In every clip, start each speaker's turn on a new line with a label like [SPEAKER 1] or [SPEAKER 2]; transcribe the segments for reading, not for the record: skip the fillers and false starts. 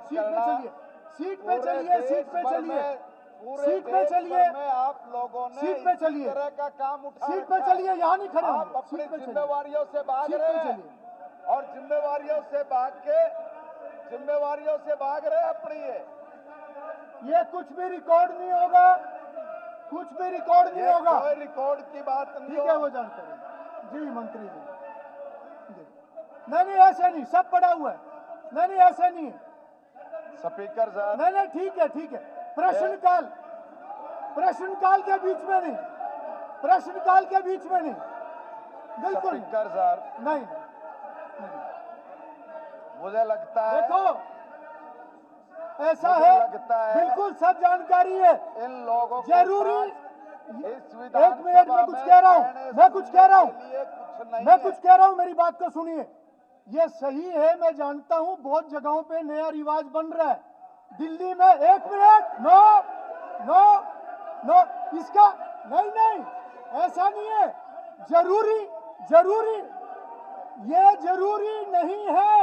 [SPEAKER 1] बात करना,
[SPEAKER 2] सीट पे चलिए, सीट पे चलिए, सीट पे चलिए,
[SPEAKER 1] आप लोगों ने
[SPEAKER 2] सीट पे चलिए,
[SPEAKER 1] इस तरह का काम उठा
[SPEAKER 2] सीट पे
[SPEAKER 1] रखा है।
[SPEAKER 2] चलिए, यहाँ नहीं खड़े
[SPEAKER 1] आप
[SPEAKER 2] होंगे,
[SPEAKER 1] अपनी
[SPEAKER 2] सीट पे चलिए,
[SPEAKER 1] जिम्मेवारियों से भाग
[SPEAKER 2] सीट
[SPEAKER 1] रहे
[SPEAKER 2] पे
[SPEAKER 1] हैं
[SPEAKER 2] चलिए।
[SPEAKER 1] और जिम्मेवारियों से भाग के जिम्मेवारियों से भाग रहे हैं अपनी
[SPEAKER 2] ये कुछ भी रिकॉर्ड नहीं होगा, कुछ भी रिकॉर्ड नहीं
[SPEAKER 1] ये
[SPEAKER 2] होगा।
[SPEAKER 1] कोई रिकॉर्ड की बात नहीं
[SPEAKER 2] ठीक है, वो जानकारी जी मंत्री जी। नहीं ऐसे नहीं, सब पड़ा हुआ है। नहीं ऐसे नहीं है।
[SPEAKER 1] स्पीकर साहब,
[SPEAKER 2] नहीं ठीक है, ठीक है। प्रश्नकाल के बीच में नहीं, प्रश्नकाल के बीच में नहीं, बिल्कुल नहीं।
[SPEAKER 1] स्पीकर साहब,
[SPEAKER 2] नहीं।
[SPEAKER 1] मुझे लगता है
[SPEAKER 2] देखो ऐसा
[SPEAKER 1] मुझे
[SPEAKER 2] है,
[SPEAKER 1] लगता है
[SPEAKER 2] बिल्कुल सब जानकारी है।
[SPEAKER 1] इन लोगों के
[SPEAKER 2] जरूरी
[SPEAKER 1] पास इस
[SPEAKER 2] एक मिनट में कुछ कह रहा हूँ, मैं कुछ कह रहा हूँ, मैं कुछ कह रहा हूँ, मेरी बात को सुनिए। ये सही है, मैं जानता हूँ बहुत जगहों पे नया रिवाज बन रहा है। दिल्ली में एक मिनट, नो इसका नहीं ऐसा नहीं है। जरूरी ये जरूरी नहीं है,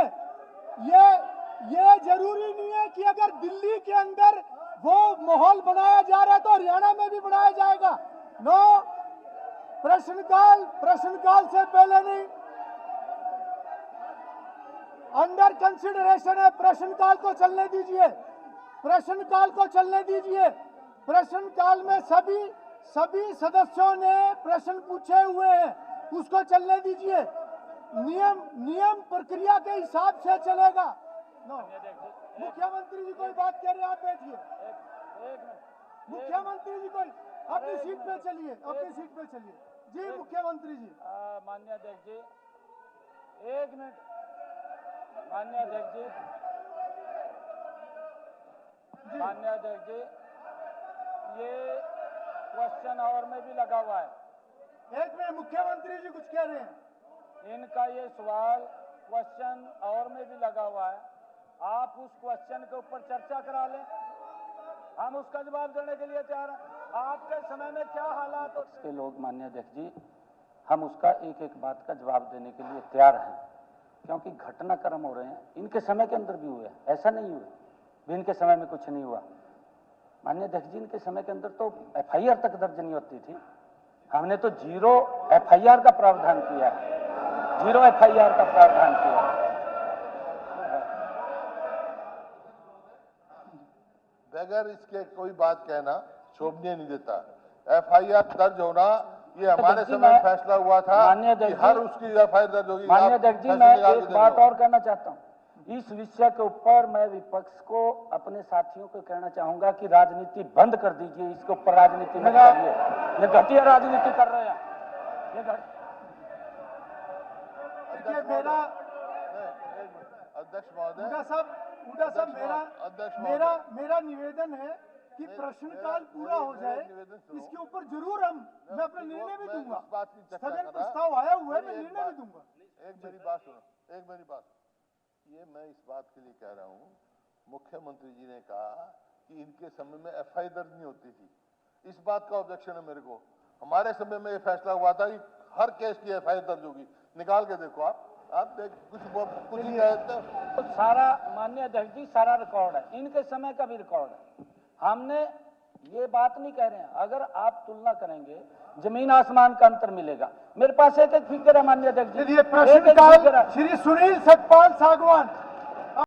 [SPEAKER 2] ये जरूरी नहीं है कि अगर दिल्ली के अंदर वो माहौल बनाया जा रहा है तो हरियाणा में भी बनाया जाएगा। नो, प्रश्नकाल से पहले नहीं, अंडर कंसिडरेशन है। प्रश्नकाल को चलने दीजिए, प्रश्नकाल को चलने दीजिए। प्रश्नकाल में सभी सदस्यों ने प्रश्न पूछे हुए हैं, उसको चलने दीजिए। नियम प्रक्रिया के हिसाब से चलेगा। नो, मुख्यमंत्री जी कोई बात कह रहे हैं, आप बैठिए। मुख्यमंत्री जी कोई अपनी सीट पे चलिए, अपनी सीट पे चलिए जी। मुख्यमंत्री जी,
[SPEAKER 3] माननीय अध्यक्ष जी, एक मिनट। माननीय अध्यक्ष जी, माननीय अध्यक्ष जी, ये क्वेश्चन आवर में भी लगा हुआ है।
[SPEAKER 2] एक मिनट, मुख्यमंत्री जी कुछ कह रहे हैं।
[SPEAKER 3] इनका ये सवाल क्वेश्चन आवर में भी लगा हुआ है। आप उस क्वेश्चन के ऊपर चर्चा करा लें, हम उसका जवाब देने के लिए तैयार हैं। आपके समय में क्या हालात के लोग, माननीय अध्यक्ष जी, हम उसका एक एक बात का जवाब देने के लिए तैयार हैं, क्योंकि घटनाक्रम हो रहे हैं। इनके समय के अंदर भी हुए, ऐसा नहीं हुआ भी इनके समय में कुछ नहीं हुआ। माननीय अध्यक्ष जी, इनके समय के अंदर तो FIR तक दर्ज नहीं होती थी। हमने तो 0 FIR का प्रावधान किया, 0 FIR का प्रावधान किया।
[SPEAKER 4] बगैर इसके कोई बात कहना शोभनीय नहीं देता। FIR दर्ज होना ये हमारे समय में फैसला हुआ था कि हर उसकी FIR दर्ज होगी।
[SPEAKER 3] माननीय अध्यक्ष जी, मैं एक बात और कहना चाहता हूँ। इस विषय के ऊपर मैं विपक्ष को, अपने साथियों को कहना चाहूंगा कि राजनीति बंद कर दीजिए, इसके ऊपर राजनीति मत करिए। ये घटिया राजनीति कर रहे हैं।
[SPEAKER 2] मेरा
[SPEAKER 4] अध्यक्ष महोदय,
[SPEAKER 2] हुड्डा साहब, मेरा निवेदन है कि प्रश्नकाल पूरा हो जाए, इसके ऊपर जरूर मैं अपना निर्णय भी दूंगा। स्थगन प्रस्ताव आया हुआ है, मैं निर्णय भी दूंगा।
[SPEAKER 4] एक मेरी बात सुनो, एक मेरी बात। ये मैं इस बात के लिए कह रहा हूँ, मुख्यमंत्री जी ने कहा कि इनके समय में FIR दर्ज नहीं होती थी। इस बात का ऑब्जेक्शन है मेरे को। हमारे समय में ये फैसला हुआ था कि हर केस की FIR दर्ज होगी। निकाल के देखो आप देख, कुछ नहीं है
[SPEAKER 3] तो सारा, माननीय अध्यक्ष जी, सारा रिकॉर्ड है, इनके समय का भी रिकॉर्ड है। हमने ये बात नहीं कह रहे हैं, अगर आप तुलना करेंगे जमीन आसमान का अंतर मिलेगा। मेरे पास एक फिगर है माननीय अध्यक्ष जी।
[SPEAKER 2] प्रश्नकाल श्री सुनील सतपाल सागवान।